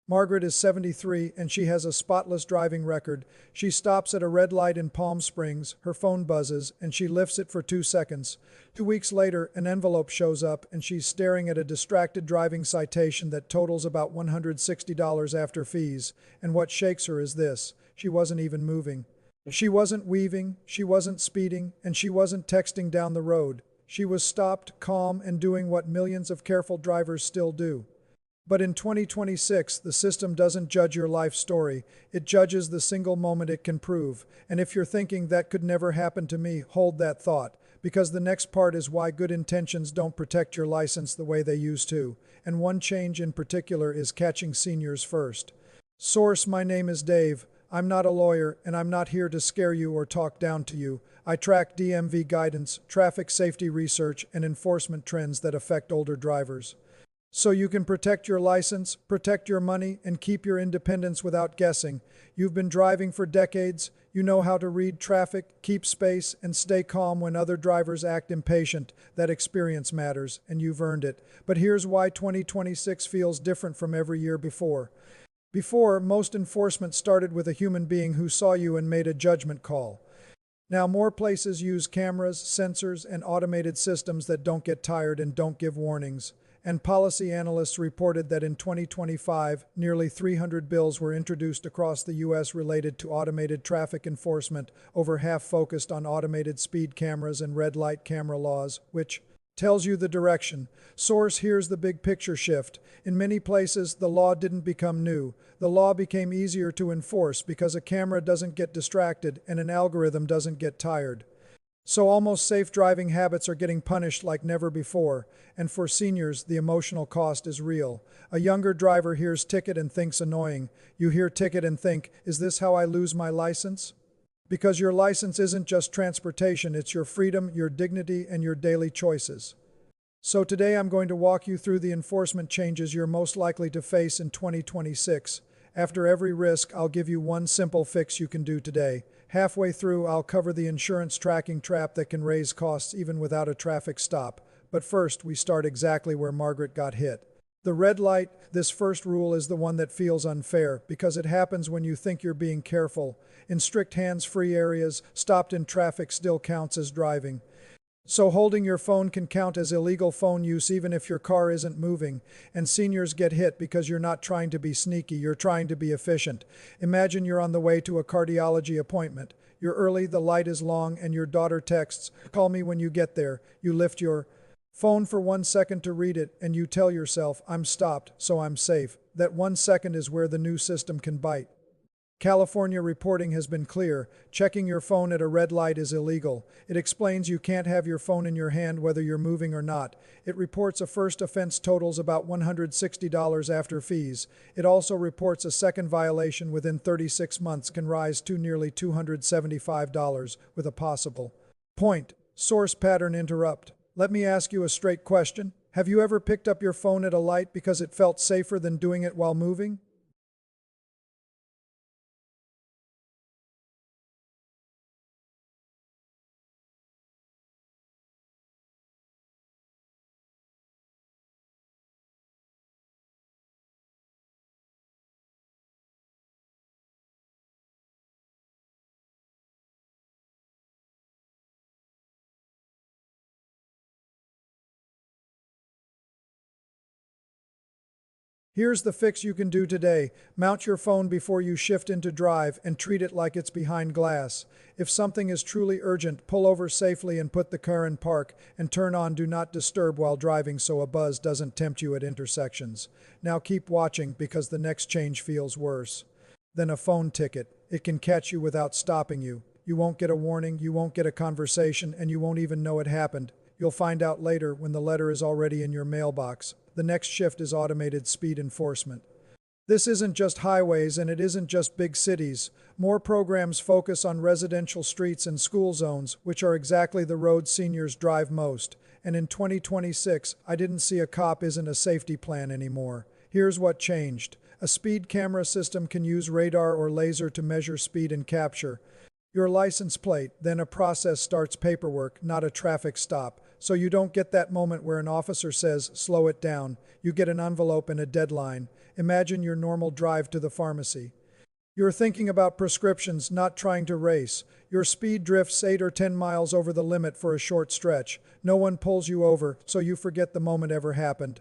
Margaret is 73 and she has a spotless driving record. She stops at a red light in Palm Springs, her phone buzzes, and she lifts it for 2 seconds. 2 weeks later, an envelope shows up and she's staring at a distracted driving citation that totals about $160 after fees. And what shakes her is this: she wasn't even moving. She wasn't weaving, she wasn't speeding, and she wasn't texting down the road. She was stopped, calm, and doing what millions of careful drivers still do. But in 2026, the system doesn't judge your life story, it judges the single moment it can prove. And if you're thinking that could never happen to me, hold that thought, because the next part is why good intentions don't protect your license the way they used to. And one change in particular is catching seniors first. Source: my name is Dave. I'm not a lawyer, and I'm not here to scare you or talk down to you. I track DMV guidance, traffic safety research, and enforcement trends that affect older drivers. So you can protect your license, protect your money, and keep your independence without guessing. You've been driving for decades. You know how to read traffic, keep space, and stay calm when other drivers act impatient. That experience matters, and you've earned it. But here's why 2026 feels different from every year before. Before, most enforcement started with a human being who saw you and made a judgment call. Now more places use cameras, sensors, and automated systems that don't get tired and don't give warnings. And policy analysts reported that in 2025, nearly 300 bills were introduced across the U.S. related to automated traffic enforcement, over half focused on automated speed cameras and red light camera laws, which tells you the direction. Source: here's the big picture shift. In many places, the law didn't become new. The law became easier to enforce because a camera doesn't get distracted and an algorithm doesn't get tired. So almost safe driving habits are getting punished like never before, and for seniors, the emotional cost is real. A younger driver hears ticket and thinks annoying. You hear ticket and think, is this how I lose my license? Because your license isn't just transportation, it's your freedom, your dignity, and your daily choices. So today I'm going to walk you through the enforcement changes you're most likely to face in 2026. After every risk, I'll give you one simple fix you can do today. Halfway through, I'll cover the insurance tracking trap that can raise costs even without a traffic stop. But first, we start exactly where Margaret got hit. The red light. This first rule is the one that feels unfair because it happens when you think you're being careful. In strict hands-free areas, stopped in traffic still counts as driving. So holding your phone can count as illegal phone use even if your car isn't moving. And seniors get hit because you're not trying to be sneaky, you're trying to be efficient. Imagine you're on the way to a cardiology appointment. You're early, the light is long, and your daughter texts, "Call me when you get there." You lift your phone for 1 second to read it, and you tell yourself, "I'm stopped, so I'm safe." That 1 second is where the new system can bite. California reporting has been clear. Checking your phone at a red light is illegal. It explains you can't have your phone in your hand whether you're moving or not. It reports a first offense totals about $160 after fees. It also reports a second violation within 36 months can rise to nearly $275 with a possible point. Source: pattern interrupt. Let me ask you a straight question. Have you ever picked up your phone at a light because it felt safer than doing it while moving? Here's the fix you can do today. Mount your phone before you shift into drive and treat it like it's behind glass. If something is truly urgent, pull over safely and put the car in park, and turn on Do Not Disturb while driving so a buzz doesn't tempt you at intersections. Now keep watching because the next change feels worse than a phone ticket. It can catch you without stopping you. You won't get a warning, you won't get a conversation, and you won't even know it happened. You'll find out later when the letter is already in your mailbox. The next shift is automated speed enforcement. This isn't just highways and it isn't just big cities. More programs focus on residential streets and school zones, which are exactly the roads seniors drive most. And in 2026, I didn't see a cop isn't a safety plan anymore. Here's what changed. A speed camera system can use radar or laser to measure speed and capture your license plate. Then a process starts: paperwork, not a traffic stop. so you don't get that moment where an officer says, slow it down. You get an envelope and a deadline. Imagine your normal drive to the pharmacy. You're thinking about prescriptions, not trying to race. Your speed drifts 8 or 10 miles over the limit for a short stretch. No one pulls you over, so you forget the moment ever happened.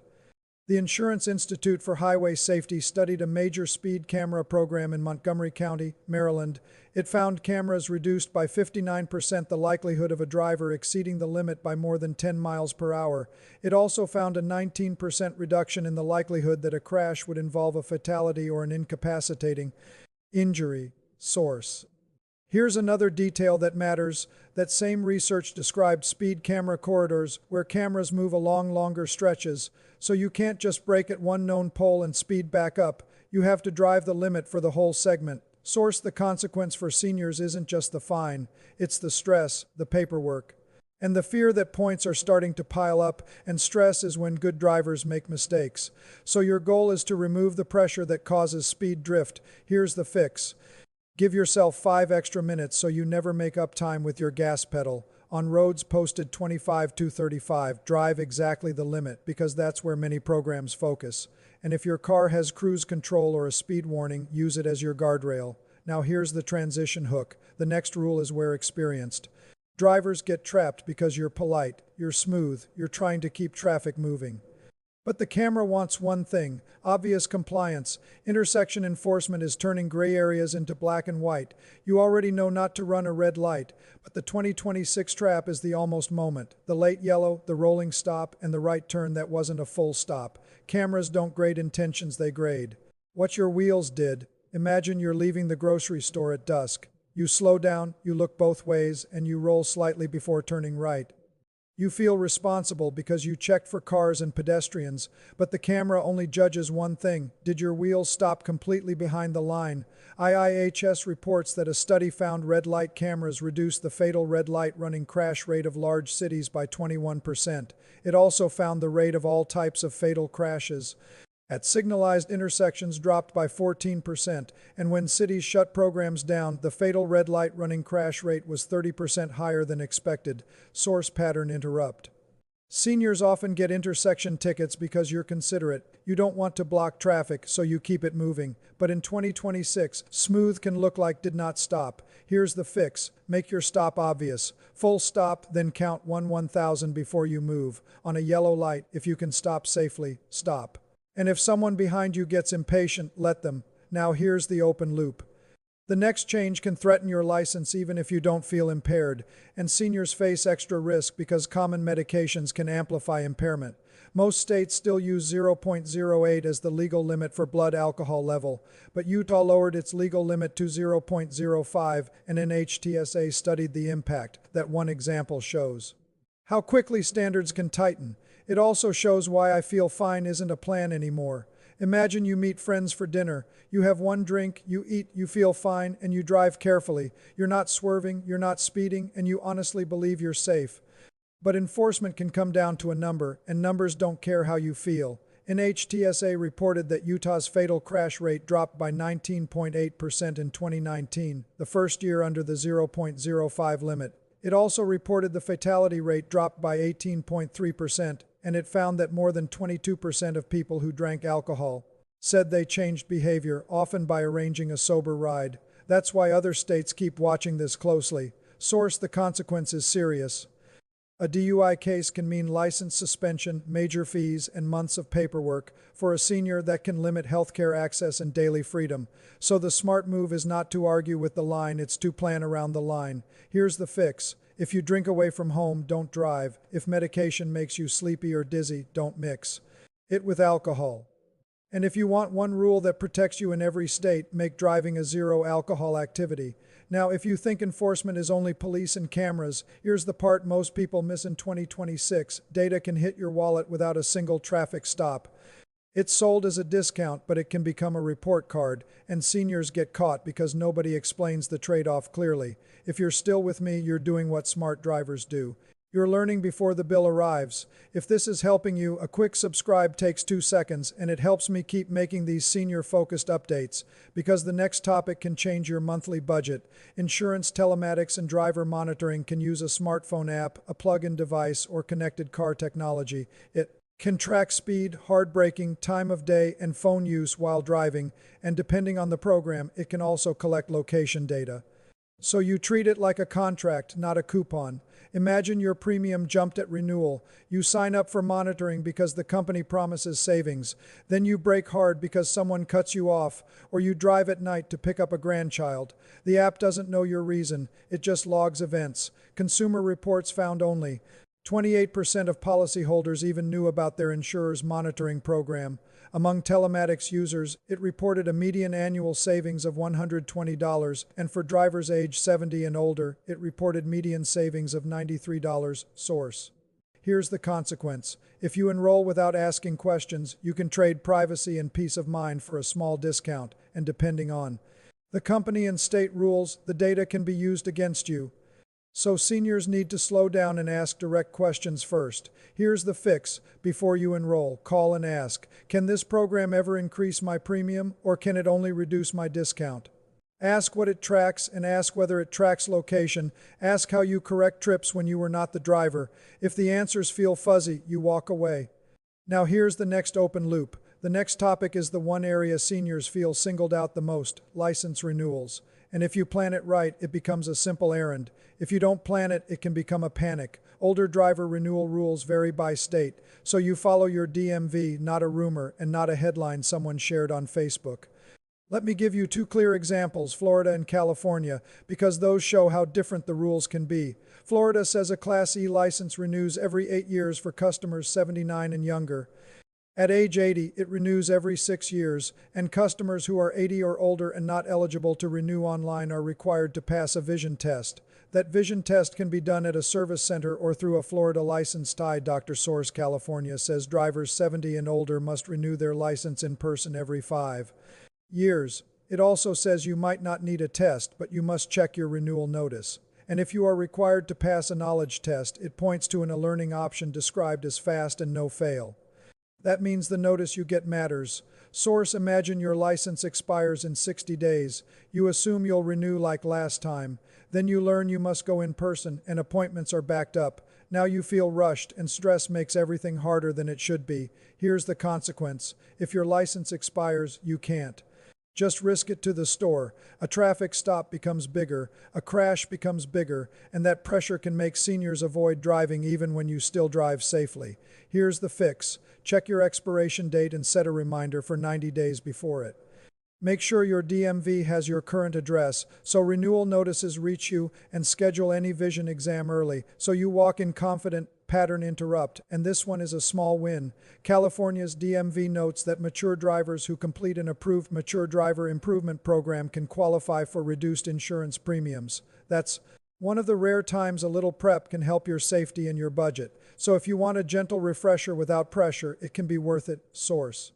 The Insurance Institute for Highway Safety studied a major speed camera program in Montgomery County, Maryland. It found cameras reduced by 59% the likelihood of a driver exceeding the limit by more than 10 miles per hour. It also found a 19% reduction in the likelihood that a crash would involve a fatality or an incapacitating injury. Source. Here's another detail that matters. That same research described speed camera corridors where cameras move along longer stretches, so you can't just brake at one known pole and speed back up. You have to drive the limit for the whole segment. Source. The consequence for seniors isn't just the fine, it's the stress, the paperwork, and the fear that points are starting to pile up, and stress is when good drivers make mistakes. So your goal is to remove the pressure that causes speed drift. Here's the fix. Give yourself 5 extra minutes so you never make up time with your gas pedal. On roads posted 25 to 35, drive exactly the limit because that's where many programs focus. And if your car has cruise control or a speed warning, use it as your guardrail. Now here's the transition hook. The next rule is where experienced. Drivers get trapped because you're polite, you're smooth, you're trying to keep traffic moving. But the camera wants one thing, obvious compliance. Intersection enforcement is turning gray areas into black and white. You already know not to run a red light, but the 2026 trap is the almost moment. The late yellow, the rolling stop, and the right turn that wasn't a full stop. Cameras don't grade intentions, they grade what your wheels did. Imagine you're leaving the grocery store at dusk. You slow down, you look both ways, and you roll slightly before turning right. You feel responsible because you checked for cars and pedestrians, but the camera only judges one thing. Did your wheels stop completely behind the line? IIHS reports that a study found red light cameras reduced the fatal red light running crash rate of large cities by 21%. It also found the rate of all types of fatal crashes at signalized intersections dropped by 14%, and when cities shut programs down, the fatal red light running crash rate was 30% higher than expected. Source. Pattern interrupt. Seniors often get intersection tickets because you're considerate. You don't want to block traffic, so you keep it moving. But in 2026, smooth can look like did not stop. Here's the fix. Make your stop obvious. Full stop, then count 1,000 before you move. On a yellow light, if you can stop safely, stop. And if someone behind you gets impatient, let them. Now here's the open loop. The next change can threaten your license even if you don't feel impaired, and seniors face extra risk because common medications can amplify impairment. Most states still use 0.08 as the legal limit for blood alcohol level, but Utah lowered its legal limit to 0.05, and NHTSA studied the impact. That one example shows how quickly standards can tighten. It also shows why I feel fine isn't a plan anymore. Imagine you meet friends for dinner. You have one drink, you eat, you feel fine, and you drive carefully. You're not swerving, you're not speeding, and you honestly believe you're safe. But enforcement can come down to a number, and numbers don't care how you feel. NHTSA reported that Utah's fatal crash rate dropped by 19.8% in 2019, the first year under the 0.05 limit. It also reported the fatality rate dropped by 18.3%, and it found that more than 22% of people who drank alcohol said they changed behavior, often by arranging a sober ride. That's why other states keep watching this closely. Source. The consequence is serious. A DUI case can mean license suspension, major fees, and months of paperwork. For a senior, that can limit healthcare access and daily freedom. So the smart move is not to argue with the line, it's to plan around the line. Here's the fix. If you drink away from home, don't drive. If medication makes you sleepy or dizzy, don't mix it with alcohol. And if you want one rule that protects you in every state, make driving a zero alcohol activity. Now, if you think enforcement is only police and cameras, here's the part most people miss in 2026. Data can hit your wallet without a single traffic stop. It's sold as a discount, but it can become a report card, and seniors get caught because nobody explains the trade-off clearly. If you're still with me, you're doing what smart drivers do. You're learning before the bill arrives. If this is helping you, a quick subscribe takes 2 seconds, and it helps me keep making these senior-focused updates, because the next topic can change your monthly budget. Insurance, telematics, and driver monitoring can use a smartphone app, a plug-in device, or connected car technology. It can track speed, hard braking, time of day, and phone use while driving, and depending on the program, it can also collect location data. So you treat it like a contract, not a coupon. Imagine your premium jumped at renewal. You sign up for monitoring because the company promises savings. Then you brake hard because someone cuts you off, or you drive at night to pick up a grandchild. The app doesn't know your reason. It just logs events. Consumer Reports found only 28% of policyholders even knew about their insurer's monitoring program. Among telematics users, it reported a median annual savings of $120, and for drivers age 70 and older, it reported median savings of $93. Source. Here's the consequence. If you enroll without asking questions, you can trade privacy and peace of mind for a small discount, and depending on the company and state rules, the data can be used against you. So seniors need to slow down and ask direct questions first. Here's the fix. Before you enroll, call and ask, can this program ever increase my premium, or can it only reduce my discount? Ask what it tracks and ask whether it tracks location. Ask how you correct trips when you were not the driver. If the answers feel fuzzy, you walk away. Now here's the next open loop. The next topic is the one area seniors feel singled out the most: license renewals. And if you plan it right, it becomes a simple errand. If you don't plan it, it can become a panic. Older driver renewal rules vary by state, so you follow your DMV, not a rumor and not a headline someone shared on Facebook. Let me give you 2 clear examples, Florida and California, because those show how different the rules can be. Florida says a Class E license renews every 8 years for customers 79 and younger. At age 80, it renews every 6 years, and customers who are 80 or older and not eligible to renew online are required to pass a vision test. That vision test can be done at a service center or through a Florida licensed eye doctor. Source: California says drivers 70 and older must renew their license in person every 5 years. It also says you might not need a test, but you must check your renewal notice. And if you are required to pass a knowledge test, it points to a learning option described as fast and no fail. That means the notice you get matters. Source: imagine your license expires in 60 days. You assume you'll renew like last time. Then you learn you must go in person and appointments are backed up. Now you feel rushed and stress makes everything harder than it should be. Here's the consequence. If your license expires, you can't just risk it to the store. A traffic stop becomes bigger, a crash becomes bigger, and that pressure can make seniors avoid driving even when you still drive safely. Here's the fix. Check your expiration date and set a reminder for 90 days before it. Make sure your DMV has your current address, so renewal notices reach you, and schedule any vision exam early, so you walk in confident. Pattern interrupt, and this one is a small win. California's DMV notes that mature drivers who complete an approved mature driver improvement program can qualify for reduced insurance premiums. That's one of the rare times a little prep can help your safety and your budget. So if you want a gentle refresher without pressure, it can be worth it. Source.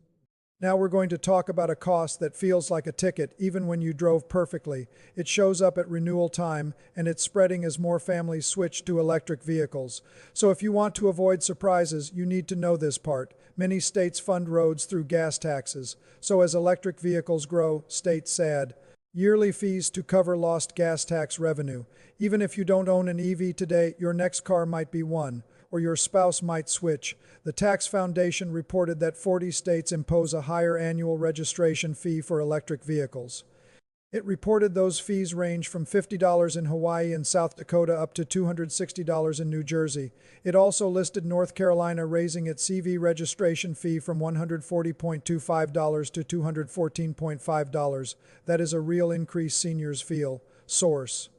Now we're going to talk about a cost that feels like a ticket even when you drove perfectly. It shows up at renewal time, and it's spreading as more families switch to electric vehicles. So if you want to avoid surprises, you need to know this part. Many states fund roads through gas taxes. So as electric vehicles grow, states add yearly fees to cover lost gas tax revenue. Even if you don't own an EV today, your next car might be one, or your spouse might switch. The Tax Foundation reported that 40 states impose a higher annual registration fee for electric vehicles. It reported those fees range from $50 in Hawaii and South Dakota up to $260 in New Jersey. It also listed North Carolina raising its EV registration fee from $140.25 to $214.5. That is a real increase seniors feel. Source.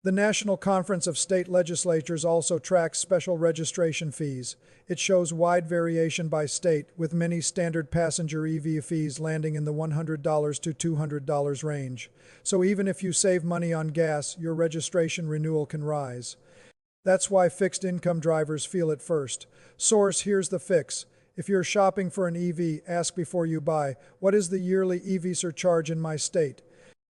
The National Conference of State Legislatures also tracks special registration fees. It shows wide variation by state, with many standard passenger EV fees landing in the $100 to $200 range. So even if you save money on gas, your registration renewal can rise. That's why fixed income drivers feel it first. Source: here's the fix. If you're shopping for an EV, ask before you buy, what is the yearly EV surcharge in my state?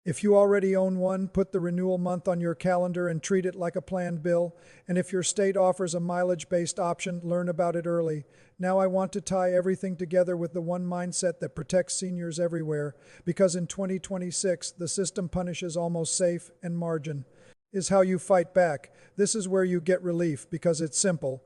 If you already own one, put the renewal month on your calendar and treat it like a planned bill. And if your state offers a mileage-based option, learn about it early. Now I want to tie everything together with the one mindset that protects seniors everywhere, because in 2026, the system punishes almost safe and margin. Is how you fight back. This is where you get relief, because it's simple.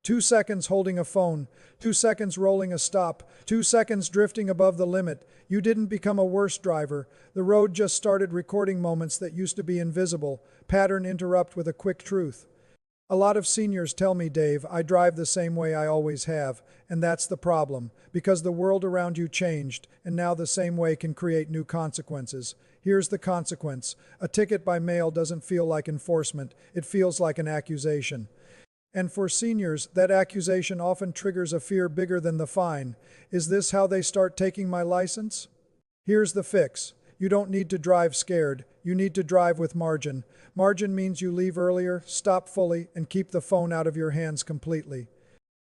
2 seconds holding a phone, 2 seconds rolling a stop, 2 seconds drifting above the limit. You didn't become a worse driver. The road just started recording moments that used to be invisible. Pattern interrupt with a quick truth. A lot of seniors tell me, Dave, I drive the same way I always have, and that's the problem, because the world around you changed, and now the same way can create new consequences. Here's the consequence. A ticket by mail doesn't feel like enforcement, it feels like an accusation. And for seniors, that accusation often triggers a fear bigger than the fine. Is this how they start taking my license? Here's the fix. You don't need to drive scared. You need to drive with margin. Margin means you leave earlier, stop fully, and keep the phone out of your hands completely.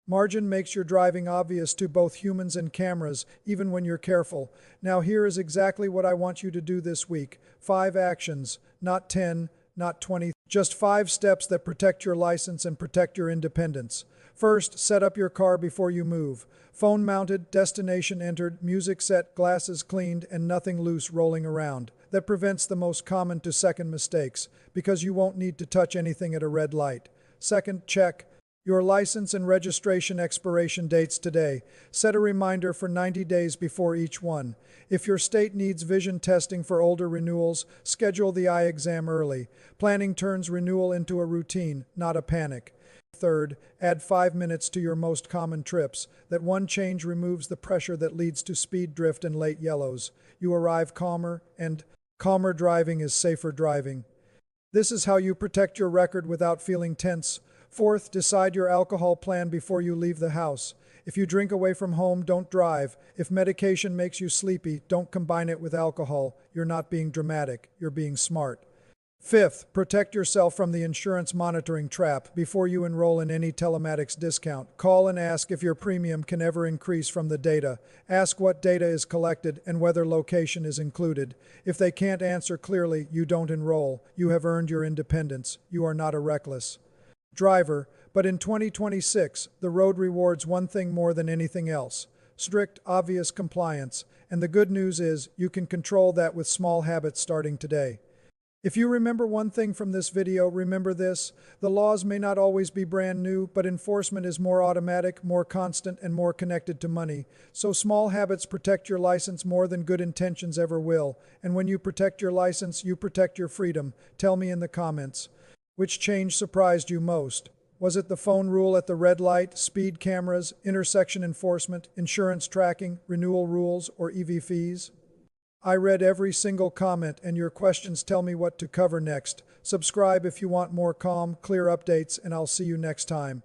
Margin makes your driving obvious to both humans and cameras, even when you're careful. Now here is exactly what I want you to do this week. 5 actions, not 10, not 20, just 5 steps that protect your license and protect your independence. First, set up your car before you move. Phone mounted, destination entered, music set, glasses cleaned, and nothing loose rolling around. That prevents the most common to second mistakes, because you won't need to touch anything at a red light. Second, check your license and registration expiration dates today. Set a reminder for 90 days before each one. If your state needs vision testing for older renewals, schedule the eye exam early. Planning turns renewal into a routine, not a panic. Third, add 5 minutes to your most common trips. That one change removes the pressure that leads to speed drift and late yellows. You arrive calmer, and calmer driving is safer driving. This is how you protect your record without feeling tense. Fourth, decide your alcohol plan before you leave the house. If you drink away from home, don't drive. If medication makes you sleepy, don't combine it with alcohol. You're not being dramatic, you're being smart. Fifth, protect yourself from the insurance monitoring trap. Before you enroll in any telematics discount, call and ask if your premium can ever increase from the data. Ask what data is collected and whether location is included. If they can't answer clearly, you don't enroll. You have earned your independence. You are not a reckless driver, but in 2026, the road rewards one thing more than anything else: strict, obvious compliance. And the good news is, you can control that with small habits starting today. If you remember one thing from this video, remember this: the laws may not always be brand new, but enforcement is more automatic, more constant, and more connected to money. So small habits protect your license more than good intentions ever will. And when you protect your license, you protect your freedom. Tell me in the comments. Which change surprised you most? Was it the phone rule at the red light, speed cameras, intersection enforcement, insurance tracking, renewal rules, or EV fees? I read every single comment, and your questions tell me what to cover next. Subscribe if you want more calm, clear updates, and I'll see you next time.